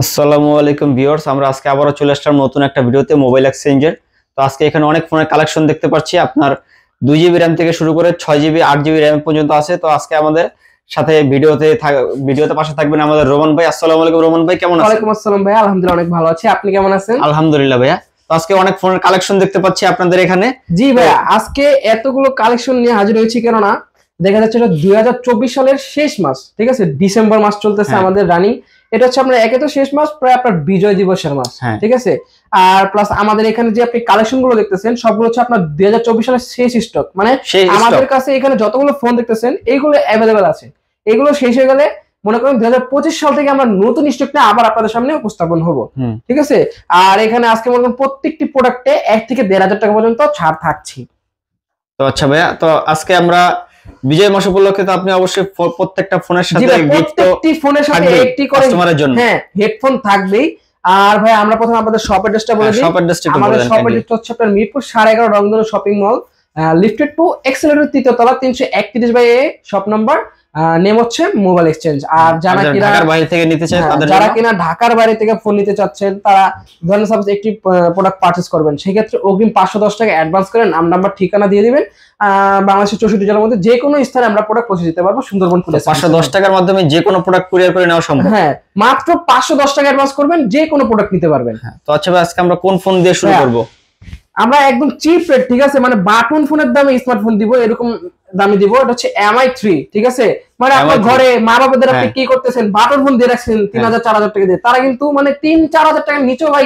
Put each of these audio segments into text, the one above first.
আসসালামু আলাইকুম ভিউয়ার্স, আমরা আজকে আবারও চলে আসলাম নতুন একটা ভিডিওতে মোবাইল এক্সচেঞ্জের। তো আজকে এখানে অনেক ফোনের কালেকশন দেখতে পাচ্ছি। আপনার 2GB র্যাম থেকে শুরু করে 6GB 8GB র্যাম পর্যন্ত আছে। তো আজকে আমাদের সাথে ভিডিওতে পাশে থাকবেন আমাদের রোমান ভাই। আসসালামু আলাইকুম রোমান ভাই, কেমন আছেন? ওয়ালাইকুম আসসালাম ভাই, আলহামদুলিল্লাহ অনেক ভালো আছি। আপনি কেমন আছেন? আলহামদুলিল্লাহ ভাইয়া। তো আজকে অনেক ফোনের কালেকশন দেখতে পাচ্ছি আপনাদের এখানে। জি ভাইয়া, আজকে এতগুলো কালেকশন নিয়ে হাজির হয়েছি কেননা দেখা যাচ্ছে এটা 2024 সালের শেষ মাস, ঠিক আছে? ডিসেম্বর মাস চলতেছে আমাদের রানিং। এটা হচ্ছে আপনার একে তো শেষ মাস, প্রায় আপনার বিজয় দিবসের মাস, ঠিক আছে? আর প্লাস আমাদের এখানে যে আপনি কালেকশন গুলো দেখতেছেন সবগুলো হচ্ছে আপনার 2024 সালের শেষ স্টক। মানে আমাদের কাছে এখানে যতগুলো ফোন দেখতেছেন এইগুলো অ্যাভেলেবেল আছে। এগুলো শেষ হয়ে গেলে মনে করেন 2025 সাল থেকে আমরা নতুন স্টক নিয়ে আবার আপনাদের সামনে উপস্থাপন হব, ঠিক আছে? আর এখানে আজকে মনে করেন প্রত্যেকটি প্রোডাক্টে 1 থেকে 1,500 টাকা পর্যন্ত ছাড় থাকছে। তো আচ্ছা ভাইয়া, তো আজকে আমরা বিজয় মাস উপলক্ষে তো আপনি অবশ্যই প্রত্যেকটা ফোনের সাথে প্রত্যেকটি ফোনের সাথে একটি করে হ্যাঁ হেডফোন থাকবেই। আর ভাই আমরা প্রথমে আমাদের শপ অ্যাড্রেসটা বলে দিই। আমাদের শপ অ্যাড্রেসটা হচ্ছে আপনার মিরপুর 11.5 রংধনু shopping mall, lifted to escalator 3য় তলা 331 শপ নাম্বার। নেম হচ্ছে মোবাইল এক্সচেঞ্জ। আর যারা কিনা ঢাকার বাইরে থেকে নিতে চান, যারা কিনা ঢাকার বাইরে থেকে ফোন নিতে চাচ্ছেন, তারা ধরেন সাপোজ একটি প্রোডাক্ট পারচেজ করবেন, সেই ক্ষেত্রে অগ্রিম 510 টাকা অ্যাডভান্স করে নাম নাম্বার ঠিকানা দিয়ে দিবেন। বাংলাদেশের 64 জেলার মধ্যে যে কোনো স্থানে আমরা প্রোডাক্ট পৌঁছে দিতে পারবো। সুন্দরবন কুরিয়ার 510 টাকার মাধ্যমে যে কোনো প্রোডাক্ট কুরিয়ার করে নেওয়া সম্ভব। হ্যাঁ, মাত্র 510 টাকা অ্যাডভান্স করবেন, যে কোনো প্রোডাক্ট নিতে পারবেন। তো আচ্ছা ভাই, আজকে আমরা কোন ফোন দিয়ে শুরু করব? আমরা একদম চিপ রেট, ঠিক আছে? মানে বাটন ফোনের দামে স্মার্টফোন দিব, এরকম দামে দিব। এটা হচ্ছে MI3, ঠিক আছে? মানে আপনার ঘরে মা বাবাদের আপনি কি করতেছেন, বাটন ফোন দিয়ে রাখছেন 3,000 4,000 টাকা দিয়ে, তারা কিন্তু মানে 3-4,000 টাকার নিচেও ভাই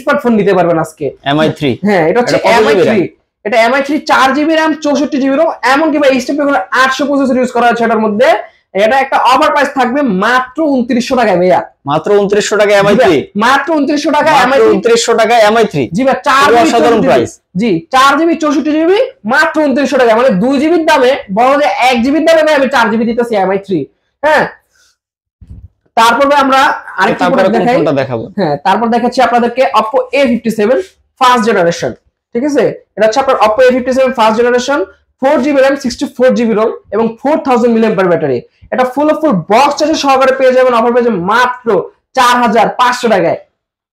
স্মার্টফোন নিতে পারবেন আজকে। MI3, হ্যাঁ এটা হচ্ছে MI3। এটা MI3 4GB RAM 64GB ROM, এমনকি ভাই স্ন্যাপড্রাগন 800 প্রসেসর ইউজ করা হয়েছে এটার মধ্যে। এটা একটা অফার প্রাইস থাকবে মাত্র 2900 টাকায় ভাইয়া। মাত্র 2900 টাকা MI3, মাত্র 2900 টাকা MI3, 2900 টাকা MI3। জি ভাই, 4GB সাধারণ প্রাইস। জি 4GB 64GB মাত্র 2900 টাকা। মানে 2GB এর দামে বড় যে 1GB এর দামে আমি 4GB দিতেছি MI3। হ্যাঁ, তারপরে আমরা আরেকটা প্রোডাক্ট দেখাবো। হ্যাঁ, তারপর দেখাচ্ছি আপনাদেরকে Oppo A57 ফার্স্ট জেনারেশন, ঠিক আছে? এটা হচ্ছে আপনার Oppo A57 first generation, 4GB RAM 64GB ROM এবং 4000 mAh ব্যাটারি। এটা ফুল বক্স চার্জার সহকারে পেয়ে যাবেন অফার পেয়ে যাবেন মাত্র 4500 টাকায়।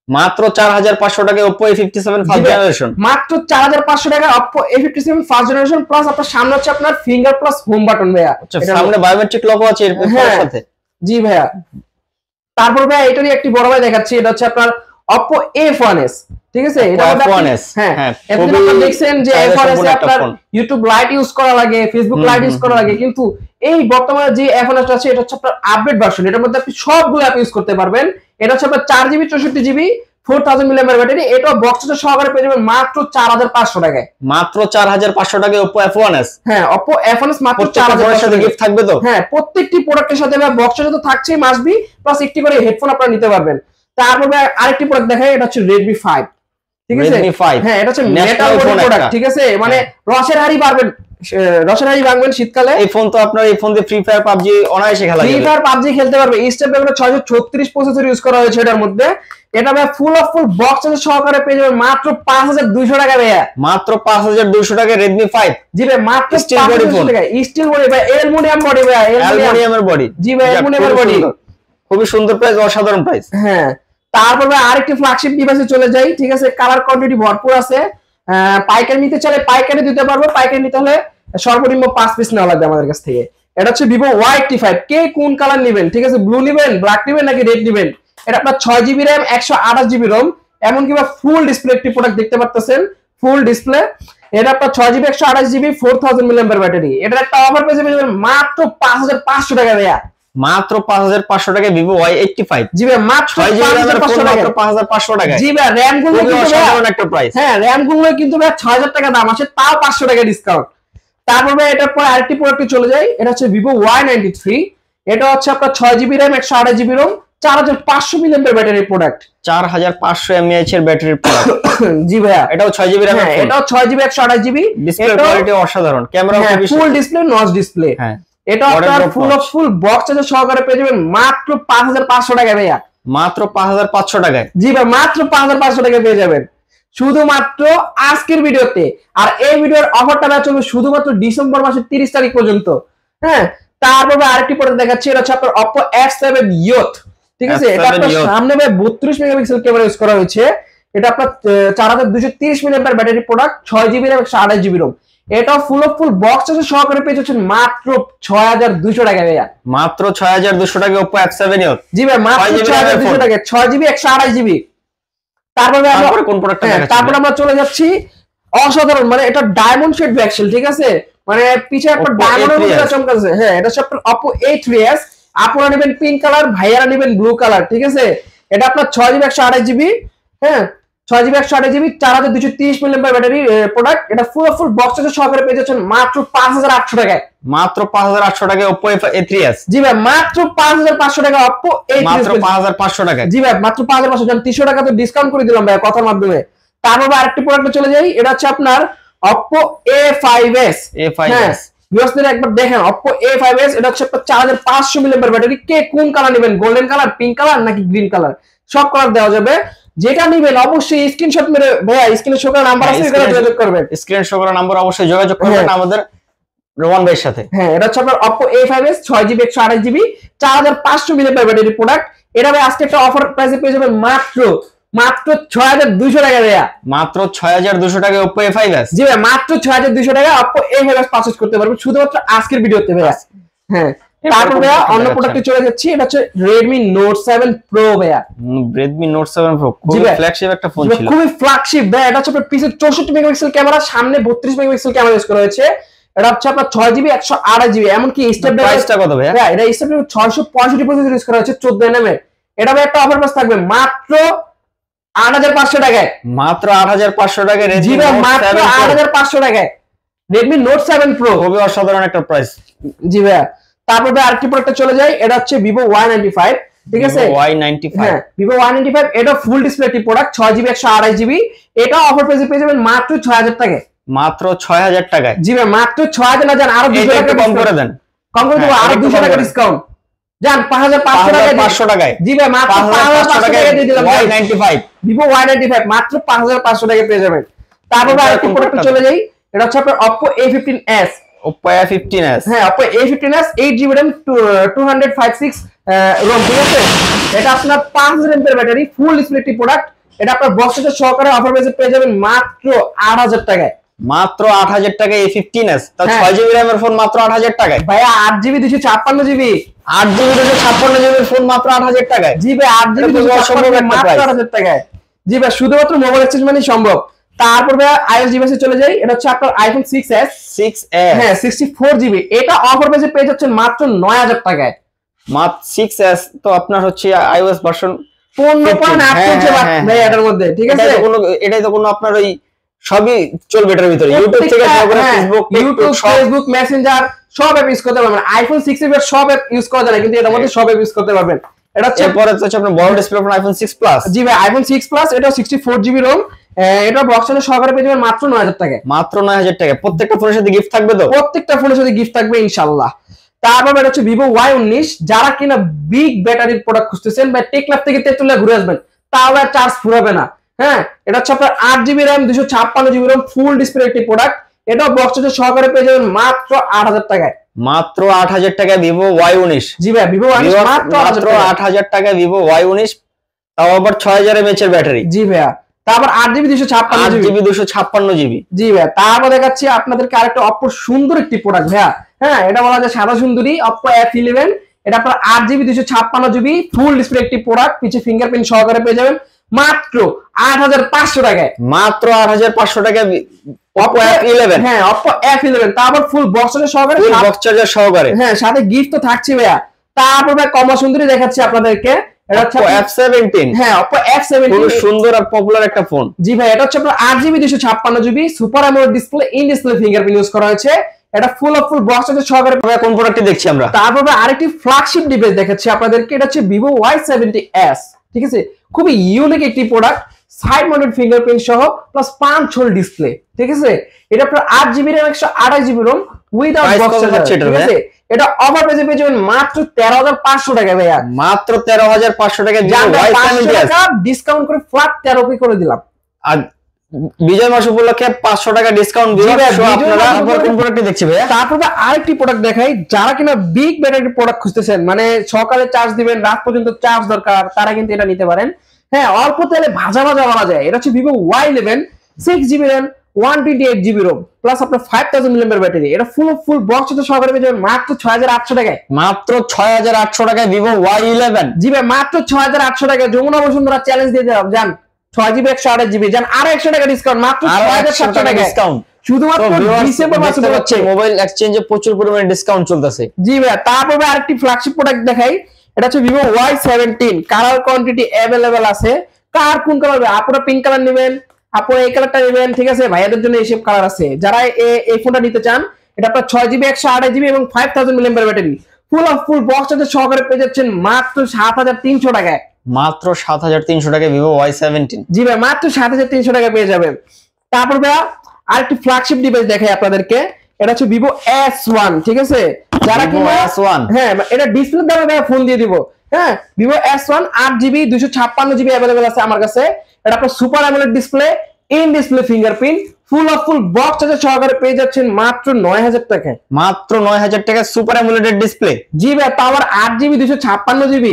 মাত্র 4500 টাকায় Oppo A57 ফার্স্ট জেনারেশন, মাত্র 4500 টাকায় Oppo A57 first generation. Plus আপনার সামনে হচ্ছে আপনার ফিঙ্গার প্লাস হোম বাটন ভাইয়া। এটা সামনে বায়োমেট্রিক লকও আছে এর সাথে। জি ভাইয়া। তারপর ভাই এটারই একটি বড় ভাই দেখাচ্ছি। এটা হচ্ছে আপনার Oppo F1s, ঠিক আছে? এটা F1s, হ্যাঁ এতদিন আপনারা দেখছেন যে F1s এ আপনার YouTube লাইট ইউজ করা লাগে, Facebook লাইট ইউজ করা লাগে, কিন্তু এই বর্তমানে যে F1s আছে এটা হচ্ছে আপনার আপডেট ভার্সন। এটার মধ্যে আপনি সবগুলো অ্যাপ ইউজ করতে পারবেন। এটা হচ্ছে আপনার 4GB 64GB 4000 mAh ব্যাটারি। এটা বক্স চার্জার সহকারে পেয়ে যাবেন মাত্র 4500 টাকায়। মাত্র 4500 টাকায় Oppo F1s। হ্যাঁ, Oppo F1s মাত্র 4000 এর সাথে গিফট থাকবে তো? হ্যাঁ, প্রত্যেকটি প্রোডাক্টের সাথে বক্স চার্জার তো থাকছেই মাস্ট বি, প্লাস একটি করে হেডফোন আপনারা নিতে পারবেন। তারপরে আরেকটি প্রোডাক্ট দেখাই। এটা হচ্ছে Redmi 5, ঠিক আছে? হ্যাঁ, এটা হচ্ছে মেটাল বডি প্রোডাক্ট, ঠিক আছে? মানে রসের হাড়ি ভাঙবেন শীতকালে। এই ফোন তো আপনার এই ফোন দিয়ে ফ্রি ফায়ার পাবজি অনায়াসে খেলা যাবে। ফ্রি ফায়ার পাবজি খেলতে পারবে। স্ন্যাপড্রাগন 636 প্রসেসর ইউজ করা হয়েছে এটার মধ্যে। এটা ভাই ফুল বক্স চার্জার সহকারে পেয়ে যাবেন মাত্র 5200 টাকা ভাইয়া। মাত্র 5200 টাকায় Redmi 5। জি ভাই, মাত্র steel body phone. Steel body ভাই, অ্যালুমিনিয়াম বডি ভাই, অ্যালুমিনিয়ামের বডি। জি ভাই, অ্যালুমিনিয়ামের বডি। খুবই সুন্দর প্রাইস, অসাধারণ প্রাইস। হ্যাঁ, তারপর ভাই আরেকটি ফ্ল্যাগশিপ ডিভাইসে চলে যাই, ঠিক আছে? কালার কোয়ান্টিটি ভরপুর আছে। পাইকারি নিতে চাইলে পাইকারি দিতে পারবো। পাইকারি নিতে হলে সর্বনিম্ন 5 পিস নেওয়া লাগবে আমাদের কাছ থেকে। এটা হচ্ছে Vivo Y85। কে কোন কালার নেবেন, ঠিক আছে? ব্লু নেবেন, ব্ল্যাক নেবেন নাকি রেড নেবেন? এটা আপনার 6GB RAM 128GB ROM, এমনকি বা ফুল ডিসপ্লে একটি প্রোডাক্ট দেখতে পাচ্ছেন, ফুল ডিসপ্লে। এটা আপনার 6GB 128GB 4000 mAh ব্যাটারি। এটা একটা অফার পেয়ে যাবেন মাত্র 5500 টাকা ভাইয়া। মাত্র 5500 টাকায় Vivo Y85। জি ভাই, মাত্র 5500 টাকা। জি ভাই, র‍্যাম গুলো কিন্তু অসাধারণ একটা প্রাইস। হ্যাঁ, র‍্যাম গুলো কিন্তু ভাই 6000 টাকা দাম আছে, তাও 500 টাকা ডিসকাউন্ট। তারপর ভাই এটার পর আরেকটি প্রোডাক্টে চলে যাই। এটা হচ্ছে Vivo Y93। এটা হচ্ছে আপনার 6GB RAM 128GB ROM 4500 mAh ব্যাটারির প্রোডাক্ট। 4500 mAh এর ব্যাটারির প্রোডাক্ট। জি ভাইয়া, এটাও 6GB RAM। হ্যাঁ, এটাও 6GB 128GB। ডিসপ্লে কোয়ালিটি অসাধারণ, camera full display, notch display. হ্যাঁ, এটা আপনার ফুল বক্স চার্জার সহকারে পেয়ে যাবেন মাত্র 5500 টাকা ভাইয়া। মাত্র 5500 টাকায়। জি ভাই, মাত্র 5500 টাকা পেয়ে যাবেন শুধুমাত্র আজকের ভিডিওতে। আর এই ভিডিওর অফারটা চলবে শুধুমাত্র ডিসেম্বর মাসের 30 তারিখ পর্যন্ত। হ্যাঁ, তারপরে আরেকটি প্রোডাক্ট দেখাচ্ছি। এটা হচ্ছে আপনার Oppo F7 Youth, ঠিক আছে, এটা আপনার সামনে 32 মেগাপিক্সেল ক্যামেরা ইউজ করা হয়েছে। এটা আপনার 4230 milliampere battery product, 6GB RAM 128GB ROM। এটা ফুল বক্স আছে সহকারে পেয়ে যাচ্ছেন মাত্র 6200 টাকা ভাইয়া। মাত্র 6200 টাকা Oppo F7 জি ভাই, মাত্র 6200 টাকা, 6GB 128GB। তারপরে আমরা কোন প্রোডাক্টটা দেখাচ্ছি? তারপর আমরা চলে যাচ্ছি অসাধারণ, মানে এটা ডায়মন্ড শেড ব্যাকশেল, ঠিক আছে, মানে পিছে একটা ডায়মন্ডের মতো চমকাচ্ছে। হ্যাঁ, এটা হচ্ছে আপনার Oppo A3s। আপনারা নেবেন পিঙ্ক কালার, ভাইয়ারা নেবেন ব্লু কালার, ঠিক আছে। এটা আপনার 6GB 128GB, হ্যাঁ 6GB 128GB 4230 milliampere battery product. এটা ফুল বক্স আছে সহকারে পেয়ে যাচ্ছেন মাত্র 5800 টাকায়। মাত্র 5800 টাকায় Oppo A3s। জি ভাই, মাত্র 5500 টাকা Oppo A3s, মাত্র 5500 টাকা। জি ভাই, মাত্র 5500। জান 300 টাকা তো ডিসকাউন্ট করে দিলাম ভাই কথার মাধ্যমে। তারপর আরেকটি প্রোডাক্টে চলে যাই, এটা হচ্ছে আপনার Oppo A5s। A5s ভিউয়ার্সদের একবার দেখেন, Oppo A5s, এটা হচ্ছে আপনার 4500 মিলিঅ্যাম্পিয়ার ব্যাটারি। কে কোন কালার নেবেন, গোল্ডেন কালার, পিঙ্ক কালার নাকি গ্রিন কালার, সব কালার দেওয়া যাবে। যেটা নেবেন অবশ্যই স্ক্রিনশট মেরে ভাইয়া স্ক্রিনে শো করা নাম্বার আছে, এখানে যোগাযোগ করবেন। স্ক্রিনে শো করা নাম্বার অবশ্যই যোগাযোগ করবেন আমাদের রোমান ভাইয়ের সাথে। হ্যাঁ, এটা হচ্ছে আপনার Oppo A5s 6GB 128GB 4500 milliampere battery product. এটা ভাই আজকে একটা অফার প্রাইসে পেয়ে যাবেন মাত্র 6200 টাকা ভাইয়া। মাত্র 6200 টাকায় Oppo A5s। জি ভাই, মাত্র 6200 টাকা Oppo A5s পারচেজ করতে পারবেন শুধুমাত্র আজকের ভিডিওতে ভাইয়া। হ্যাঁ, তারপর ভাইয়া অন্য প্রোডাক্টে চলে যাচ্ছি, এটা হচ্ছে Redmi Note 7 Pro ভাইয়া। Redmi Note 7 Pro খুবই ফ্ল্যাগশিপ একটা ফোন ছিল, খুবই ফ্ল্যাগশিপ ভাইয়া। এটা হচ্ছে আপনার পিছে 64 মেগাপিক্সেল ক্যামেরা, সামনে 32 মেগাপিক্সেল ক্যামেরা ইউজ করা হয়েছে। এটা হচ্ছে আপনার 6GB 128GB, এমনকি প্রাইসটা কত ভাইয়া? হ্যাঁ, এটা স্ন্যাপড্রাগন 665 প্রসেসর ইউজ করা হয়েছে 14nm এর। এটা ভাই একটা অফার প্রাইস থাকবে মাত্র 8500 টাকায়। মাত্র 8500 টাকায় জি ভাই, মাত্র 8500 টাকায় Redmi Note 7 Pro। খুবই অসাধারণ একটা প্রাইস। জি ভাই, তারপর ভাই আরেকটি প্রোডাক্টে চলে যাই, এটা হচ্ছে Vivo Y95, ঠিক আছে, Y95। হ্যাঁ, Vivo Y95, এটা ফুল ডিসপ্লে একটি প্রোডাক্ট, 6GB 128GB। এটা অফার প্রাইসে পেয়ে যাবেন মাত্র 6000 টাকায়। মাত্র 6000 টাকায়। জি ভাই, মাত্র 6000 না, জান আরো 200 টাকা কম করে দেন, কম করে দেবো, আরো 200 টাকা ডিসকাউন্ট, জান 5500 টাকায়। জি ভাই, মাত্র 5500 টাকায় দিয়ে দিলাম Y95, Vivo Y95 মাত্র 5500 টাকায় পেয়ে যাবেন। তারপর আরেকটি প্রোডাক্টে চলে যাই, এটা হচ্ছে আপনার Oppo A15s। Oppo A15s, হ্যাঁ, Oppo A15s 8GB RAM 256 ROM, ঠিক আছে। এটা আপনার 5000 mAh ব্যাটারি, ফুল ডিসপ্লে একটি প্রোডাক্ট। এটা আপনার বক্সের সহকারে অফার প্রাইসে পেয়ে যাবেন মাত্র 8000 টাকায়। মাত্র 8000 টাকায় A15s, তাও 6GB RAM এর ফোন মাত্র 8000 টাকায়। ভাইয়া 8GB 256GB, 8GB 256GB এর ফোন মাত্র 8000 টাকায়। জি ভাই, 8GB 256GB মাত্র 8000 টাকায়। জি ভাই, শুধুমাত্র মোবাইল এক্সচেঞ্জ মানেই সম্ভব। তারপর ভাই iOS ডিভাইসে চলে যাই, এটা হচ্ছে আপনার iPhone 6s। হ্যাঁ, 64GB। এটা অফার প্রাইসে পেয়ে যাচ্ছেন মাত্র 9000 টাকায়। মাত্র 6s তো আপনার হচ্ছে iOS ভার্সন 15.8 চলছে ভাই এটার মধ্যে, ঠিক আছে। এটাই তো কোনো আপনার ওই সবই চলবে এটার ভিতরে, ইউটিউব থেকে শুরু করে ফেসবুক মেসেঞ্জার সব অ্যাপ ইউজ করতে পারবেন। iPhone 6 এর সব অ্যাপ ইউজ করা যায় না, কিন্তু এটার মধ্যে সব অ্যাপ ইউজ করতে পারবেন। এটা হচ্ছে এরপরে হচ্ছে আপনার বড় ডিসপ্লে ফোন iPhone 6 Plus। জি ভাই, iPhone 6 Plus, এটা 64GB ROM। এটা বক্সের সহকারে পেয়ে যাবেন মাত্র 9000 টাকায়। মাত্র 9000 টাকায়। প্রত্যেকটা ফোনের সাথে গিফট থাকবে তো? প্রত্যেকটা ফোনের সাথে গিফট থাকবে ইনশাআল্লাহ। তারপর এটা হচ্ছে Vivo Y19, যারা কিনা বিগ ব্যাটারির প্রোডাক্ট খুঁজতেছেন বা টেকনাফ থেকে তেতুলিয়া ঘুরে আসবেন, তাহলে আর চার্জ ফুরাবে না। হ্যাঁ, এটা হচ্ছে আপনার 8GB RAM 256GB ROM, full display একটি প্রোডাক্ট। এটা বক্সের সহকারে পেয়ে যাবেন মাত্র 8000 টাকায়। মাত্র 8000 টাকায় Vivo Y19। জি ভাই, Vivo Y19 মাত্র 8000 টাকায় Vivo Y19, তাও আবার 6000 mAh এর ব্যাটারি। জি ভাইয়া, তারপর 8GB 256GB। জি ভাইয়া, তারপর দেখাচ্ছি আপনাদেরকে আরেকটা Oppo সুন্দর একটি প্রোডাক্ট ভাইয়া। হ্যাঁ, এটা বলা যায় সাদা সুন্দরী Oppo F11। এটা আপনার 8GB 256GB ফুল ডিসপ্লে একটি প্রোডাক্ট, পিছে ফিঙ্গারপ্রিন্ট সহকারে পেয়ে যাবেন মাত্র 8500 টাকায়। মাত্র 8500 টাকায় Oppo F11। হ্যাঁ, Oppo F11, তারপর ফুল বক্স সহকারে, ফুল বক্স চার্জার সহকারে। হ্যাঁ, সাথে গিফট তো থাকছে ভাইয়া। তারপর ভাই কমা সুন্দরী দেখাচ্ছি আপনাদেরকে, এটা হচ্ছে Oppo F17। হ্যাঁ, Oppo F17 খুব সুন্দর আর পপুলার একটা ফোন। জি ভাই, এটা হচ্ছে আপনার 8GB 256GB super AMOLED display, in display fingerprint use করা হয়েছে। এটা ফুল বক্স আছে সহকারে। কোন প্রোডাক্টটি দেখছি আমরা? তারপর আরেকটি ফ্ল্যাগশিপ ডিভাইস দেখাচ্ছি আপনাদেরকে, এটা হচ্ছে Vivo Y70s, ঠিক আছে। খুবই ইউনিক একটি প্রোডাক্ট, সাইড মাউন্টেড ফিঙ্গারপ্রিন্ট সহ প্লাস 5 হোল ডিসপ্লে, ঠিক আছে। এটা আপনার 8GB RAM 128GB ROM without box charger, ঠিক আছে। এটা অফার প্রাইসে পেয়ে যাবেন মাত্র 13500 টাকা ভাইয়া। মাত্র 13500 টাকা Vivo Y70s, ডিসকাউন্ট করে ফ্ল্যাট 13 করে দিলাম। আর বিজয় মাস উপলক্ষে 500 টাকা ডিসকাউন্ট আপনারা কোন প্রোডাক্টটি দেখছি ভাইয়া? তারপর আরেকটি প্রোডাক্ট দেখাই, যারা কিনা বিগ ব্যাটারি প্রোডাক্ট খুঁজতেছেন, মানে সকালে চার্জ দিবেন রাত পর্যন্ত চার্জ দরকার, তারা কিন্তু এটা নিতে পারেন। হ্যাঁ, অল্প তেলে ভাজা ভাজা বলা যায়। এটা হচ্ছে Vivo Y11, 6GB RAM, 128GB ROM plus আপনার 5000 mAh ব্যাটারি। এটা ফুল বক্স সহকারে পেয়ে যাবেন মাত্র 6800 টাকায়। মাত্র 6800 টাকায় ভিভো Y11। জি ভাই, মাত্র 6800 টাকায়। যমুনা বসুন্ধরা চ্যালেঞ্জ দিয়ে দিলাম, জান 6GB 128GB, জান আরো 100 টাকা ডিসকাউন্ট, মাত্র 6700 টাকা ডিসকাউন্ট শুধুমাত্র ডিসেম্বর মাসে হচ্ছে। মোবাইল এক্সচেঞ্জে প্রচুর পরিমাণে ডিসকাউন্ট চলতেছে। জি ভাই, তারপরে আরেকটি ফ্ল্যাগশিপ প্রোডাক্ট দেখাই। এটা হচ্ছে Vivo Y17, colour quantity available আছে। কার কোন কালার? আপনারা পিঙ্ক কালার নেবেন, আপনারা এই কালারটা নেবেন, ঠিক আছে? ভাইয়াদের জন্য এইসব কালার আছে। যারা এই ফোনটা নিতে চান, এটা আপনার 6GB 128GB এবং 5000 mAh battery, full box charger সহকারে পেয়ে যাচ্ছেন মাত্র 7300 টাকায়। মাত্র 7300 টাকায় ভিভো Y17। জি ভাই, মাত্র 7300 টাকায় পেয়ে যাবেন। তারপর ভাই আরেকটি ফ্ল্যাগশিপ ডিভাইস দেখাই আপনাদেরকে। এটা হচ্ছে ভিভো S1, ঠিক আছে? যারা কিনা S1, হ্যাঁ, এটা ডিসপ্লে দামে ভাই ফোন দিয়ে দিব। হ্যাঁ, Vivo S1 8GB 256GB available আছে আমার কাছে। এটা আপনার super AMOLED display, in display fingerprint, full box charger সহকারে পেয়ে যাচ্ছেন মাত্র 9000 টাকায়। মাত্র 9000 টাকায় সুপার অ্যামোলেড ডিসপ্লে। জি ভাই, পাওয়ার 8GB 256GB,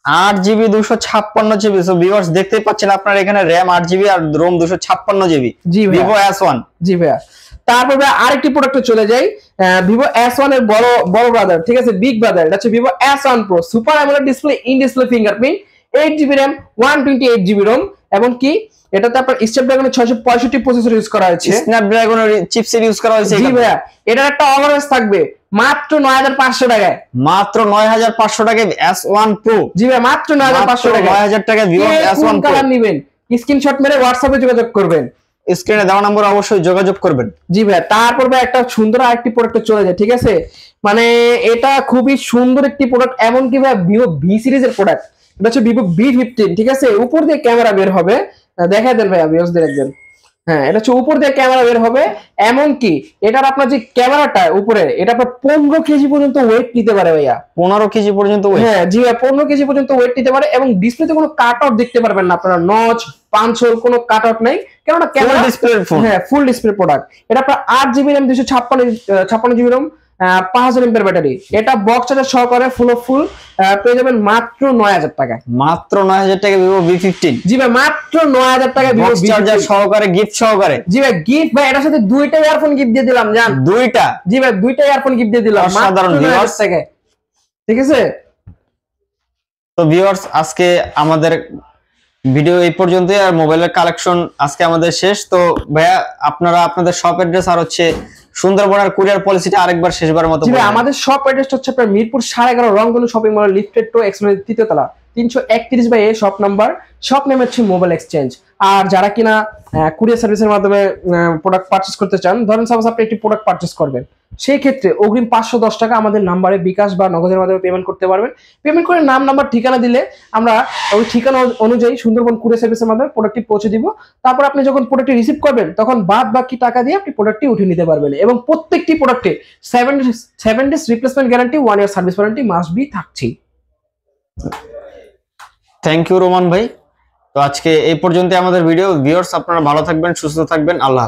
8GB 256GB। So viewers দেখতেই পাচ্ছেন আপনারা এখানে RAM 8GB আর ROM 256GB। জি ভাই, ভিভো S1। জি ভাই। তারপরে আরেকটি প্রোডাক্টে চলে যাই, ভিভো S1 এর বড় ব্রাদার, ঠিক আছে? Big brother. এটা হচ্ছে Vivo S1 Pro, super AMOLED display, in display fingerprint, 8GB RAM, 128GB ROM এবং কি এটাতে আপনার স্ন্যাপড্রাগন 665 প্রসেসর ইউজ করা হয়েছে। স্ন্যাপড্রাগন চিপসেট ইউজ করা হয়েছে। জি ভাই, এটার একটা ওভারঅল থাকবে মাত্র 9500 টাকায়। মাত্র 9500 টাকায় S1 Pro। জি ভাই, মাত্র 9500 টাকা। 9000 টাকায় ভিভো S1 Pro। কালার নেবেন, স্ক্রিনশট মেরে হোয়াটসঅ্যাপে যোগাযোগ করবেন, স্ক্রিনে দেওয়া নম্বর অবশ্যই যোগাযোগ করবেন। জি ভাই। তারপর ভাই একটা সুন্দর আরেকটি প্রোডাক্টে চলে যায়, ঠিক আছে? মানে এটা খুবই সুন্দর একটি প্রোডাক্ট, এমন কি ভাই ভিভো ভি সিরিজের প্রোডাক্ট। এটা হচ্ছে ভিভো V15, ঠিক আছে? উপর দিয়ে ক্যামেরা বের হবে, দেখাই দেন ভাই ভিউয়ার্সদের একজন। হ্যাঁ, এটা হচ্ছে উপর দিয়ে ক্যামেরা বের হবে, এমন কি এটার আপনার যে ক্যামেরাটা উপরে, এটা আপনার 15 কেজি পর্যন্ত ওয়েট নিতে পারে ভাইয়া। 15 কেজি পর্যন্ত ওয়েট? হ্যাঁ জি ভাই, 15 কেজি পর্যন্ত ওয়েট নিতে পারে এবং ডিসপ্লেতে কোনো কাট আউট দেখতে পারবেন না আপনারা, নচ পাঞ্চ হোল কোনো কাট আউট নাই, কেননা ক্যামেরা ডিসপ্লে ফোন। হ্যাঁ, ফুল ডিসপ্লে প্রোডাক্ট। এটা আপনার 8GB RAM, 256GB ROM, 5000 mAh battery. এটা বক্স চার্জার সহকারে ফুল পেয়ে যাবেন মাত্র 9000 টাকায়। মাত্র 9000 টাকা ভিভো V15। জি ভাই, মাত্র 9000 টাকা ভিভো বক্স চার্জার সহকারে, গিফট সহকারে। জি ভাই, গিফট ভাই, এটার সাথে দুইটা ইয়ারফোন গিফট দিয়ে দিলাম, জান। দুইটা? জি ভাই, দুইটা ইয়ারফোন গিফট দিয়ে দিলাম সাধারণ ভিউয়ার্স থেকে, ঠিক আছে? তো ভিউয়ার্স আজকে আমাদের ভিডিও এই পর্যন্তই, আর মোবাইলের কালেকশন আজকে আমাদের শেষ। তো ভাইয়া আপনারা আপনাদের শপ অ্যাড্রেস আর হচ্ছে সুন্দরবনের কুরিয়ার পলিসিটা আরেকবার শেষবার মতো বলুন। আমাদের শপ অ্যাড্রেসটা হচ্ছে আপনার মিরপুর 11.5 রংধনু shopping mall, lifted to express 3য় তলা, 331/A shop number. Shop name হচ্ছে মোবাইল এক্সচেঞ্জ। আর যারা কিনা কুরিয়ার সার্ভিসের মাধ্যমে প্রোডাক্ট পারচেজ করতে চান, ধরেন সাপোজ আপনি একটি প্রোডাক্ট পারচেজ করবেন, সেই ক্ষেত্রে অগ্রিম 510 টাকা আমাদের নাম্বারে বিকাশ বা নগদের মাধ্যমে পেমেন্ট করতে পারবেন। পেমেন্ট করে নাম, নাম্বার, ঠিকানা দিলে আমরা ওই ঠিকানা অনুযায়ী সুন্দরবন কুরিয়ার সার্ভিসের মাধ্যমে প্রোডাক্টটি পৌঁছে দিব। তারপর আপনি যখন প্রোডাক্টটি রিসিভ করবেন, তখন বাদ বাকি টাকা দিয়ে আপনি প্রোডাক্টটি উঠিয়ে নিতে পারবেন। এবং প্রত্যেকটি প্রোডাক্টে 7 days replacement guarantee, 1 year service warranty must be থাকছে। থ্যাংক ইউ রোমান ভাই। তো আজকে এই পর্যন্ত আমাদের ভিডিও। ভিউয়ার্স আপনারা ভালো থাকবেন, সুস্থ থাকবেন, আল্লাহ।